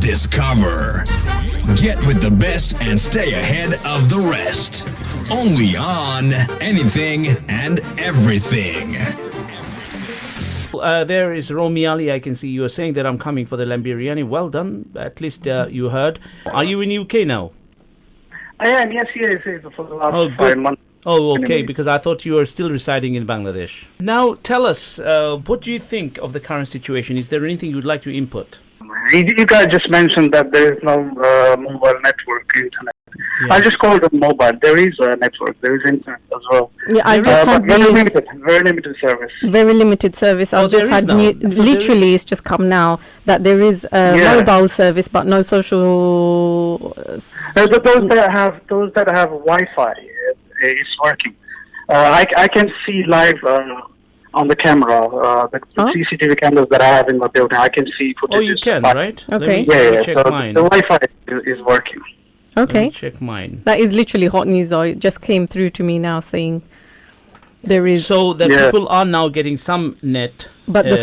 Discover. Get with the best and stay ahead of the rest. Only on Anything and Everything. There is Romie Ali. I can see you are saying that I'm coming for the lamb biryani. Well done. At least you heard. Are you in UK now? I am, yes, for the last 5 good. months. Oh, okay, because I thought you were still residing in Bangladesh. Now, tell us, what do you think of the current situation? Is there anything you'd like to input? You guys just mentioned that there is no mobile network internet. Yeah. I just called it mobile. There is a network. There is internet as well. Yeah, I just had very limited service. Very limited service. I've just had literally it's just come now that there is a mobile service but no social. Those that have Wi-Fi, it's working. I can see live on the camera, the CCTV cameras that I have in my building. I can see footage. Oh, you can, right? Okay. Let me check mine. The Wi-Fi is working. Okay. Let me check mine. That is literally hot news, though. It just came through to me now saying there is. So that people are now getting some net. But the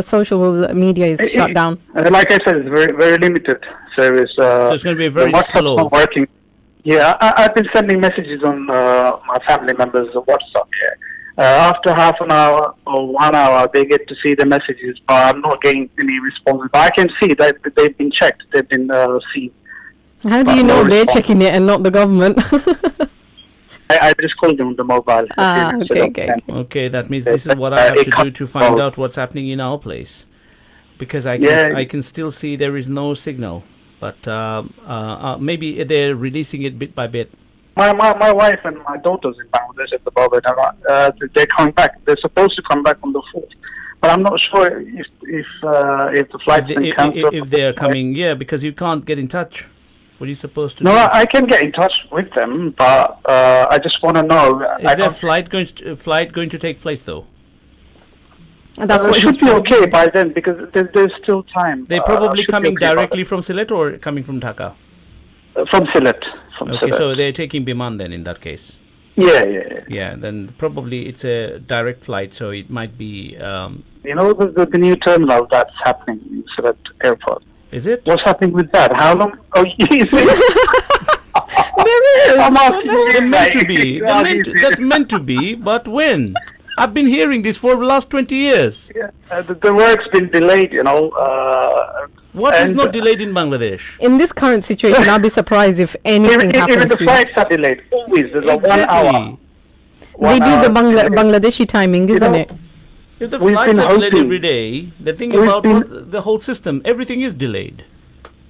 social media is shut down. Like I said, it's very limited service. So it's going to be very slow. Not working. Yeah, I've been sending messages on my family members' WhatsApp. After half an hour or 1 hour, they get to see the messages, but I'm not getting any responses. But I can see that they've been checked, they've been seen. How do you know they're checking it and not the government? I just called them on the mobile. Okay, that means this is what I have to do to find out what's happening in our place. Because I can still see there is no signal. But maybe they're releasing it bit by bit. My wife and my daughters in Bangladesh at the moment, they're coming back. They're supposed to come back on the 4th. But I'm not sure if the flight's been cancelled. If they're coming, because you can't get in touch. What are you supposed to do? No, I can get in touch with them, but I just want to know. Is their flight going to take place, though? And that's what should be okay by then, because there's still time. They're probably coming directly from Sylhet or coming from Dhaka? From Sylhet. Okay, so they're taking Biman then in that case. Yeah. Then probably it's a direct flight, so it might be. The new terminal that's happening in Sylhet Airport. Is it? What's happening with that? How long? Oh, is there is. I'm asking you, meant to be. That's meant to be, but when? I've been hearing this for the last 20 years. Yeah, the work's been delayed, What is not delayed in Bangladesh? In this current situation, I'll be surprised if anything happens. Even the flights are delayed. Always. There's a 1 hour. They do the Bangladeshi timing, isn't it? If the flights are delayed every day, the thing about the whole system, everything is delayed.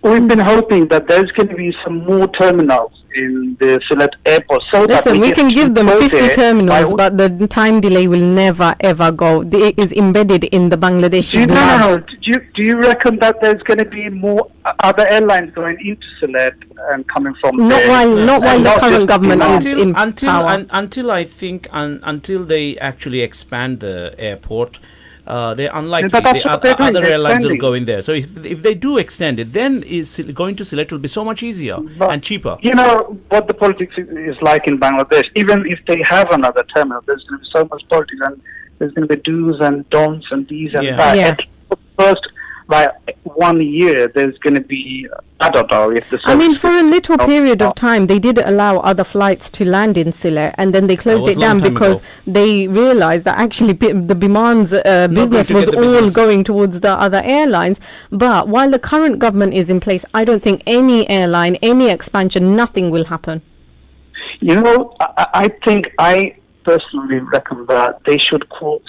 We've been hoping that there's going to be some more terminals in the Sylhet airport. Listen, we can give them 50 terminals, but the time delay will never ever go. It is embedded in the Bangladeshi blood. Do you reckon that there's going to be more other airlines going into Sylhet and coming from there? Not while the current government is in power. Until they actually expand the airport. They're unlikely. Other airlines will go in there. So if they do extend it, then going to Sylhet will be so much easier and cheaper. You know what the politics is like in Bangladesh. Even if they have another terminal, there's going to be so much politics, and there's going to be do's and don'ts and these and that. Yeah. First, by 1 year, there's going to be, I don't know if the... for a little period of time, they did allow other flights to land in Sylhet, and then they closed it down because they realized that actually the Biman's business was all going towards the other airlines. But while the current government is in place, I don't think any airline, any expansion, nothing will happen. I think I personally reckon that they should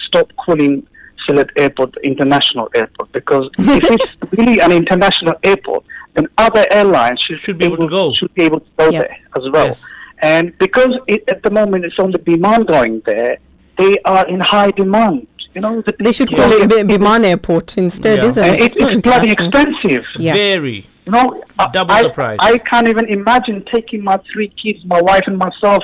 stop calling Sylhet Airport International Airport, because if it's really an international airport, then other airlines should be able to go there as well. Yes. And because at the moment it's only Biman going there, they are in high demand. They should call it Biman Airport instead, isn't it? It's bloody expensive. Yeah. Very. Double the price. I can't even imagine taking my 3 kids, my wife and myself,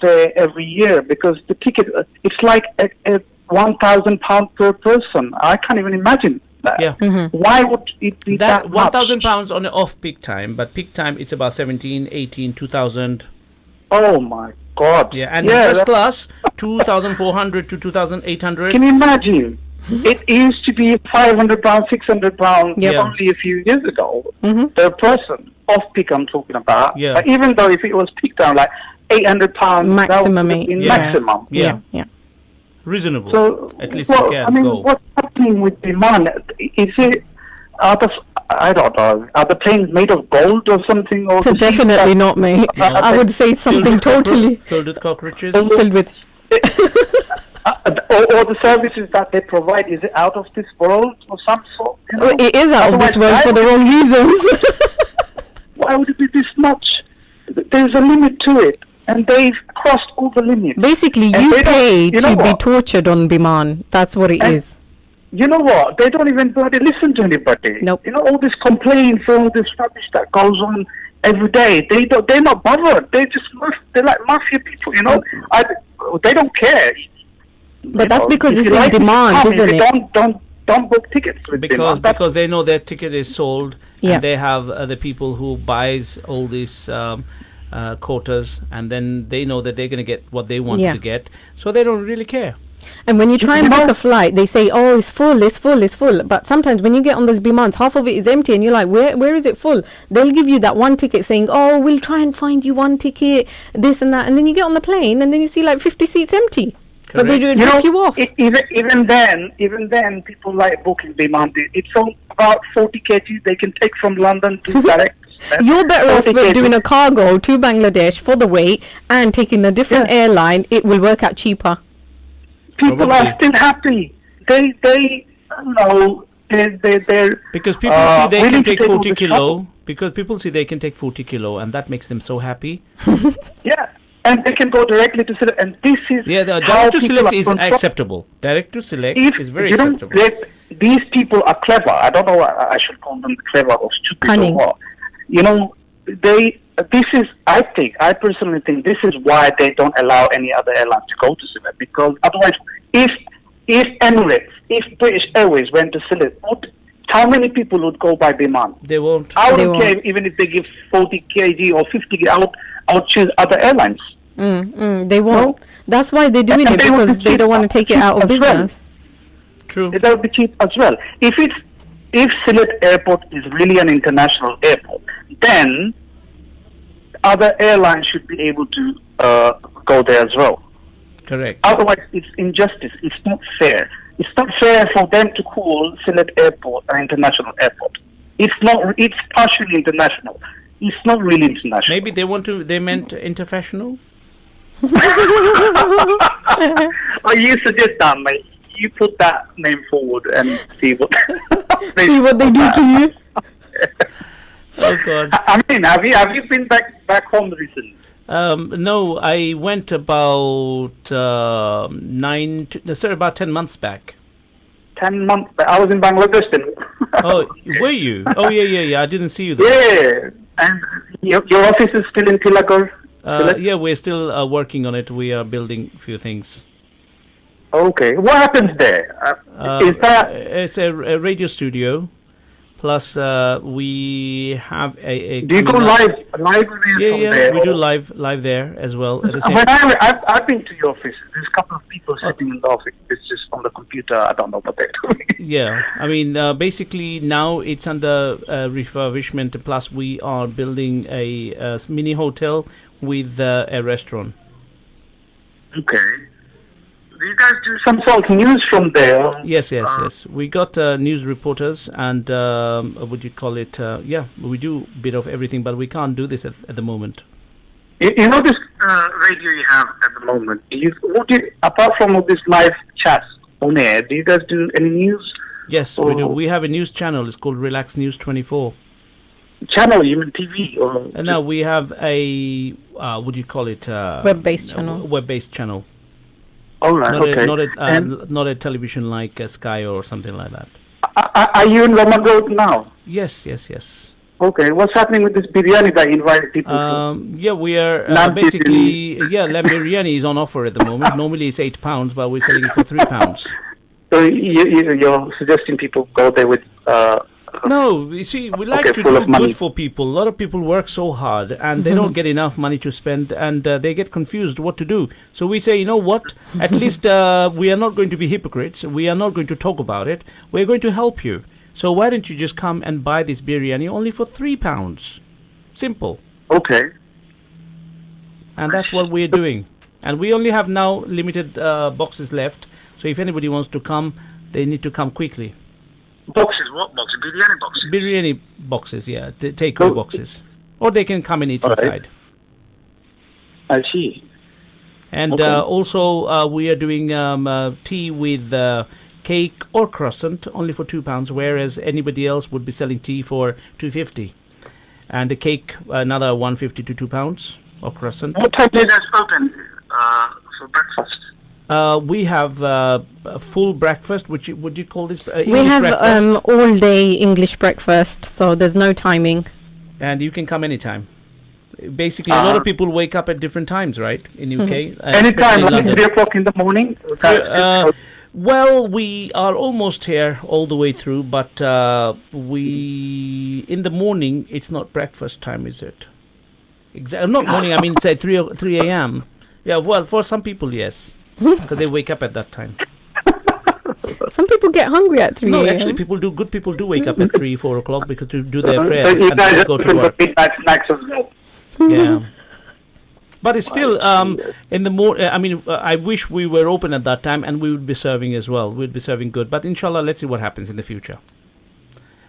there every year, because the ticket, it's like a £1,000 per person. I can't even imagine that. Yeah. Mm-hmm. Why would it be that much? £1,000 on an off-peak time, but peak time it's about 17, 18, 2,000. Oh my God. Yeah, and first class, 2,400 to 2,800. Can you imagine? It used to be £500, £600 only a few years ago. Per person, off-peak I'm talking about. Yeah. But even though if it was peak time, like £800 maximum. Maximum. Yeah. Reasonable. So, at least you can go. What's happening with demand? Is it I don't know. Are the planes made of gold or something? Or definitely not, mate. I would say something totally filled with cockroaches. Filled with. Or the services that they provide, is it out of this world or some sort? It is out of this world for the wrong reasons. Why would it be this much? There's a limit to it, and they've crossed all the limits. Basically, you pay to be tortured on Biman. That's what it is. You know what? They don't even bloody listen to anybody. Nope. You know, all this complaints, all this rubbish that goes on every day. They're not bothered. They're like mafia people. You know, they don't care. But that's because it's in demand, isn't it? Don't book tickets with because they know their ticket is sold, and they have the people who buys all these quotas, and then they know that they're going to get what they want to get, so they don't really care. And when you try and book a flight, they say, "Oh, it's full, it's full, it's full." But sometimes when you get on those Bimans, half of it is empty, and you're like, "Where is it full?" They'll give you that one ticket, saying, "Oh, we'll try and find you one ticket, this and that," and then you get on the plane, and then you see like 50 seats empty. Correct. But they do drop you off. Even then, people like booking Biman. It's on about 40 kg they can take from London to direct. You're better off doing a cargo to Bangladesh for the weight and taking a different airline. It will work out cheaper. People are still happy. They're because people see they can take 40 kilo. Because people see they can take 40 kilo, and that makes them so happy. Yeah, and they can go directly to select. And this is direct to select is acceptable. Direct to select is very acceptable. These people are clever. I don't know what I should call them, clever or stupid cunning. Or what. You know, I personally think this is why they don't allow any other airlines to go to Sylhet, because otherwise, if Emirates, if British Airways went to Sylhet, how many people would go by Biman? They won't. I wouldn't care even if they give 40 kg or 50 kg. I would choose other airlines. They won't. No? That's why they're doing it, because they don't want to take it out of business. True. That would be cheap as well. If Sylhet Airport is really an international airport, then other airlines should be able to go there as well. Correct. Otherwise, it's injustice. It's not fair. It's not fair for them to call Sylhet Airport an international airport. It's not. It's partially international. It's not really international. Maybe they meant interfashional? Oh, you suggest that, mate. You put that name forward and see what they do to you. Oh God! I mean, have you been back home recently? No, I went about about 10 months back. 10 months back. I was in Bangladesh then. Oh, were you? Oh, yeah. I didn't see you there. Yeah, and your office is still in Tilagur? Yeah, we're still working on it. We are building a few things. Okay, what happens there? Is that? It's a radio studio. Plus, we have a do you go live there? We do live there as well. At the same I've been to your office. There's a couple of people sitting in the office. It's just on the computer. I don't know what they're doing. Yeah, I mean, basically now it's under refurbishment. Plus, we are building a mini hotel with a restaurant. Okay. Do you guys do some sort of news from there? Yes. We got news reporters and would you call it? We do a bit of everything, but we can't do this at the moment. You know this radio you have at the moment. Apart from all these live chats on air, do you guys do any news? Yes, we do. We have a news channel. It's called Relaks News 24. Channel? You mean TV? Or no, we have a would you call it? Web-based channel. Web-based channel. All right, not a television like Sky or something like that. Are you in Romie now? Yes. Okay, what's happening with this biryani that you invited people to? Yeah, we are basically, lamb biryani is on offer at the moment. Normally it's £8, but we're selling it for £3. So you're suggesting people go there with No, you see, we like to do good for people. A lot of people work so hard and they don't get enough money to spend, and they get confused what to do. So we say, you know what? At least we are not going to be hypocrites. We are not going to talk about it. We're going to help you. So why don't you just come and buy this biryani only for £3? Simple. Okay. And that's what we're doing. And we only have now limited boxes left. So if anybody wants to come, they need to come quickly. Boxes? What boxes? Biryani boxes? Biryani boxes, yeah. Takeaway boxes. Or they can come and eat inside. I see. And also, we are doing tea with cake or croissant only for £2, whereas anybody else would be selling tea for £2.50. And the cake, another £1.50 to £2, or croissant. What time do you guys open for breakfast? We have full breakfast, which would you call this? We have all day English breakfast, so there's no timing. And you can come anytime. Basically, a lot of people wake up at different times, right? In UK, anytime, like 3 o'clock in the morning. Well, we are almost here all the way through, but we in the morning it's not breakfast time, is it? Not morning. I mean, say 3 a.m. Yeah, well, for some people, yes. Because they wake up at that time. Some people get hungry at 3 No, a.m. actually, good people do wake up at 3, 4 o'clock because to do their prayers and go to work. Yeah. But it's still, in the I mean, I wish we were open at that time and we would be serving as well. We'd be serving good. But inshallah, let's see what happens in the future.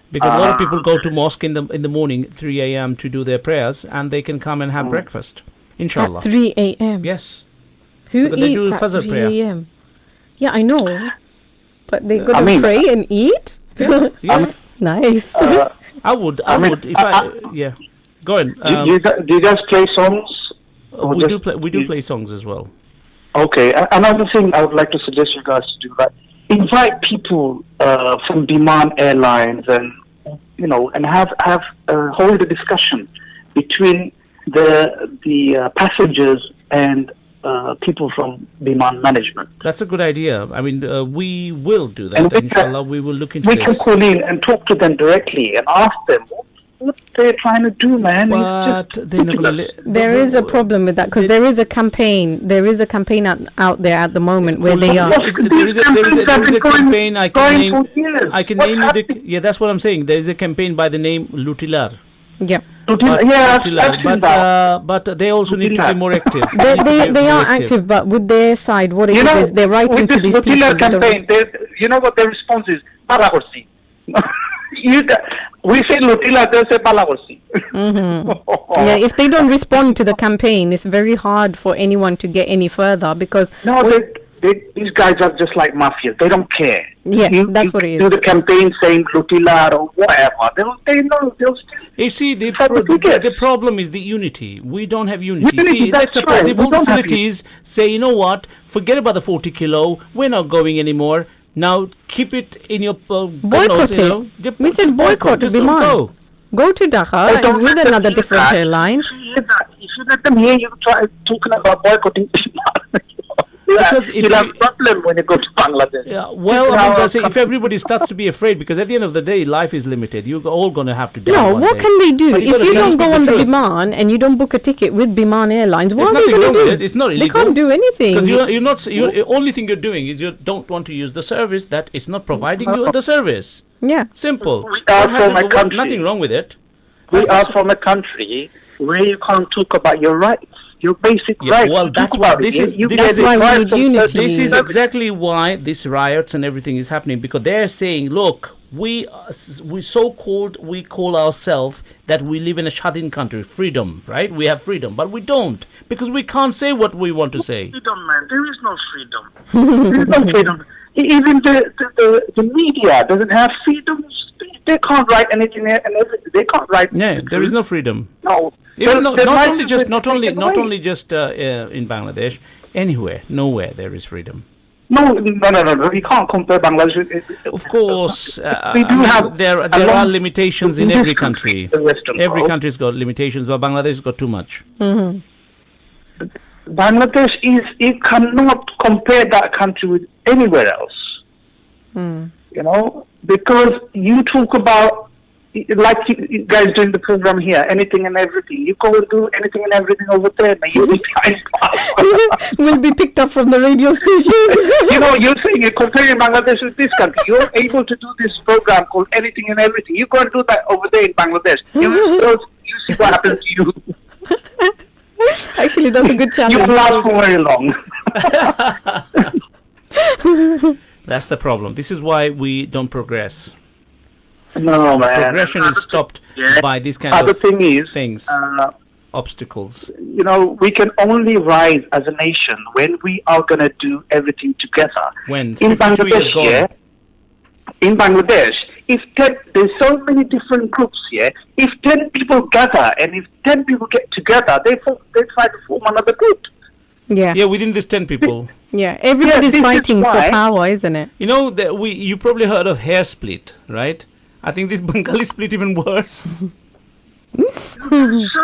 Because a lot of people go to mosque in the morning, 3 a.m. to do their prayers, and they can come and have breakfast. Inshallah. At 3 a.m.? Yes. Who Because eats they do at Fajr 3 prayer. a.m.? Yeah, I know. But they got to pray and eat? Yeah. Nice. I would if I yeah. Go on. Do you guys play songs? We do play songs as well. Okay. Another thing I would like to suggest you guys to do, that invite people from Biman Airlines, and and hold a discussion between the passengers and people from Biman management. That's a good idea. I mean, we will do that. Inshallah, we will look into this. We can call in and talk to them directly and ask them what they're trying to do, man. But they're not going to. There is a problem with that, because there is a campaign. There is a campaign out there at the moment where they are. There is a campaign. I can name you the. Yeah, that's what I'm saying. There is a campaign by the name Lutilar. Yeah. But they also need to be more active. They are active, but with their side, what it is they're writing to these people. Campaign, you know what their response is? Palagorsi. We say Lutila, they say Palagorsi. Yeah, if they don't respond to the campaign, it's very hard for anyone to get any further, because these guys are just like mafia. They don't care. Yeah, that's what it is. Do the campaign saying Lutila or whatever. They'll you see, the problem is the unity. We don't have unity. See, let's suppose if all the facilities say, you know what, forget about the 40 kilo, we're not going anymore. Now keep it in your boycott it. We said boycott. Go to Dhaka with another different airline. If you let them hear you talking about boycotting, because you'll have a problem when you go to Bangladesh. Yeah, well, I mean, if everybody starts to be afraid, because at the end of the day, life is limited. You're all going to have to die. No, what can they do? If you don't go on the Biman and you don't book a ticket with Biman Airlines, what are they going to do? It's not illegal. They can't do anything. Because the only thing you're doing is you don't want to use the service that is not providing you the service. Yeah. Simple. We are from a country. Nothing wrong with it. We are from a country where you can't talk about your rights. Your basic rights. Well, that's why this is exactly why these riots and everything is happening, because they're saying, look, we call ourselves that we live in a Shadin country, freedom, right? We have freedom, but we don't, because we can't say what we want to say. Freedom, man. There is no freedom. There is no freedom. Even the media doesn't have freedom. They can't write anything, and they can't write. Yeah, there is no freedom. No. Not only just in Bangladesh, anywhere, nowhere there is freedom. No. We can't compare Bangladesh. Of course, there are limitations in every country. Every country's got limitations, but Bangladesh has got too much. Mm-hmm. Bangladesh you cannot compare that country with anywhere else. Mm. Because you talk about like you guys doing the program here, anything and everything. You go and do anything and everything over there, man. You'll be Will be picked up from the radio station. You know, you're saying you're comparing Bangladesh with this country. You're able to do this program called anything and everything. You go and do that over there in Bangladesh. You see what happens to you. Actually, that's a good challenge. You won't last for very long. That's the problem. This is why we don't progress. No, man. Progression is stopped by these kind Other of thing is, things, obstacles. You know, we can only rise as a nation when we are going to do everything together. When in Bangladesh, in Bangladesh, there's so many different groups here. If 10 people gather and if 10 people get together, they try to form another group. Yeah, within these 10 people. Yeah, everybody's fighting for power, isn't it? You know, you probably heard of hair split, right? I think this Bengali split even worse. So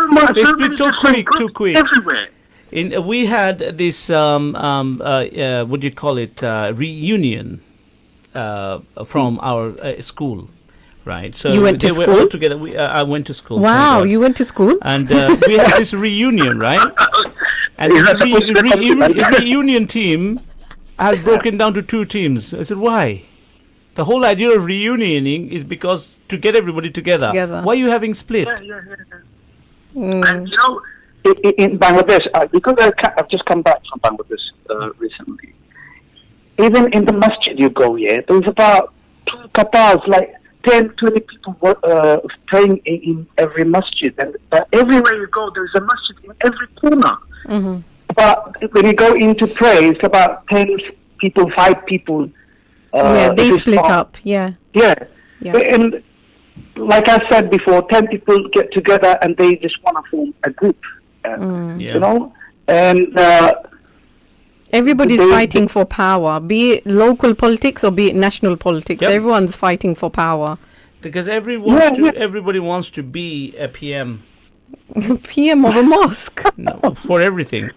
much, they split too quick. Everywhere. We had this, what do you call it, reunion from our school, right? So you went to school? Were all together. I went to school. Wow, you went to school? And we had this reunion, right? And the reunion team had broken down to 2 teams. I said, why? The whole idea of reunioning is because to get everybody together. Why are you having split? And you know, in Bangladesh, because I've just come back from Bangladesh recently. Even in the masjid you go, there's about 2 qatars, like 10, 20 people praying in every masjid. And everywhere you go, there's a masjid in every corner. Mm-hmm. But when you go in to pray, it's about 10 people, 5 people. They split up. Yeah. And like I said before, 10 people get together and they just want to form a group. You know? And everybody's fighting for power, be it local politics or be it national politics. Yep. Everyone's fighting for power. Because everybody wants to be a PM. PM of a mosque? No, for everything.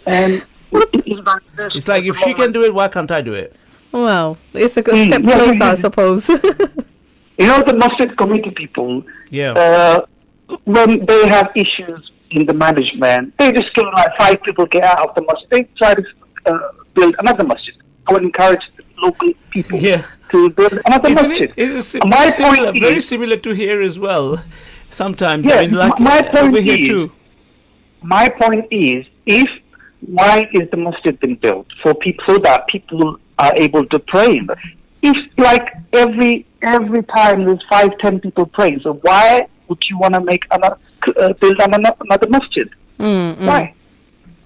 And it's like, if she can do it, why can't I do it? Well, it's a good step closer, I suppose. You know, the masjid committee people, when they have issues in the management, they just go like 5 people get out of the masjid. They try to build another masjid. I would encourage local people to build another masjid. It's very similar to here as well. Sometimes, I mean, like over here too. My point is, why is the masjid been built? For people, so that people are able to pray. If like every time there's 5-10 people praying, so why would you want to build another masjid? Why?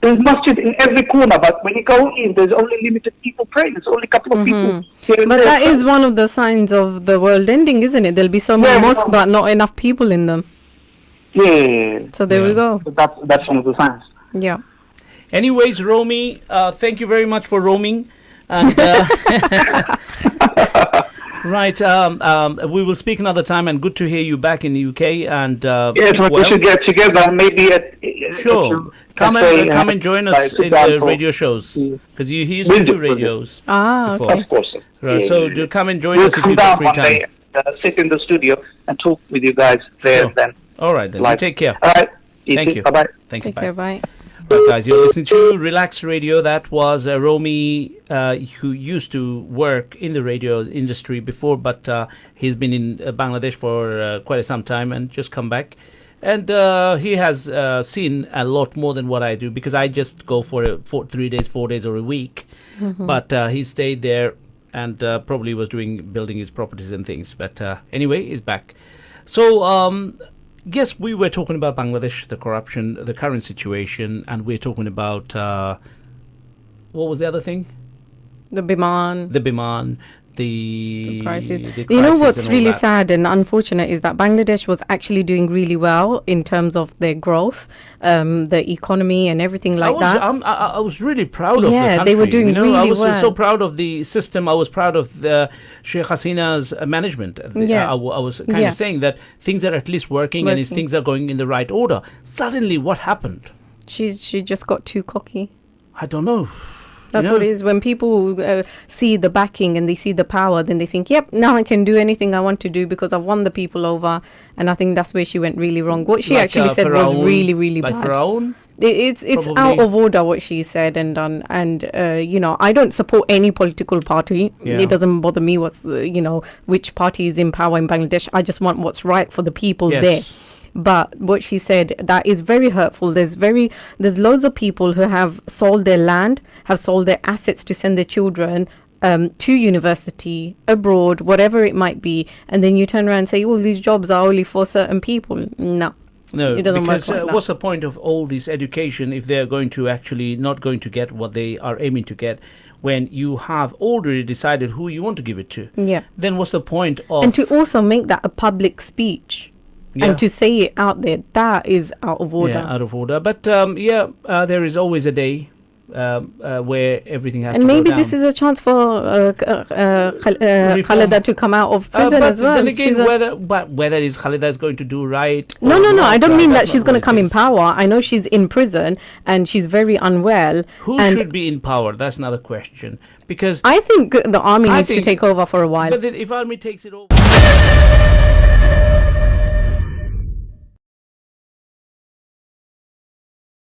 There's masjid in every corner, but when you go in, there's only limited people praying. There's only a couple of people here and there. But that is praying. one of the signs of the world ending, isn't it? There'll be so many mosques, but not enough people in them. Yeah. So there we go. So that's one of the signs. Yeah. Anyways, Romie, thank you very much for roaming. And, right, we will speak another time, and good to hear you back in the UK. And yes, we should get together, maybe come and join us in the radio shows, because he used to do radios. Of course. Right, so do come and join us if you have free time. Sit in the studio and talk with you guys there. Then. All right, then. You take care. All right. Thank you. Bye-bye. Thank you. Take care. Bye. Right, guys, you're listening to Relaks Radio. That was Romie, who used to work in the radio industry before, but he's been in Bangladesh for quite some time and just come back. And he has seen a lot more than what I do, because I just go for 3 days, 4 days, or a week. But he stayed there and probably was building his properties and things. But anyway, he's back. So, yes, we were talking about Bangladesh, the corruption, the current situation, and we're talking about what was the other thing? The Biman. The crisis. You know what's really sad and unfortunate is that Bangladesh was actually doing really well in terms of their growth, the economy and everything like that. I was really proud of the country. Yeah, they were doing really well. I was so proud of the system. I was proud of the Sheikh Hasina's management. I was kind of saying that things are at least working and things are going in the right order. Suddenly, what happened? She just got too cocky. I don't know. That's what it is. When people see the backing and they see the power, then they think, yep, now I can do anything I want to do because I've won the people over. And I think that's where she went really wrong. What she actually said was really, really bad. Faraon? It's out of order what she said and done. And, I don't support any political party. Yeah. It doesn't bother me which party is in power in Bangladesh. I just want what's right for the people there. But what she said, that is very hurtful. There's loads of people who have sold their land, have sold their assets to send their children to university, abroad, whatever it might be. And then you turn around and say, all these jobs are only for certain people. No, it doesn't because work like that. What's the point of all this education if they're going to actually not going to get what they are aiming to get? When you have already decided who you want to give it to. Yeah. Then what's the point of... And to also make that a public speech. Yeah. And to say it out there, that is out of order. Yeah, out of order. But there is always a day where everything has to go down. And maybe this is a chance for Khaleda to come out of prison as well. Then again, whether is Khaleda is going to do right? No. I don't mean that she's going to come in power. I know she's in prison and she's very unwell. Who should be in power? That's another question. Because I think the army needs to take over for a while. But then if army takes it over...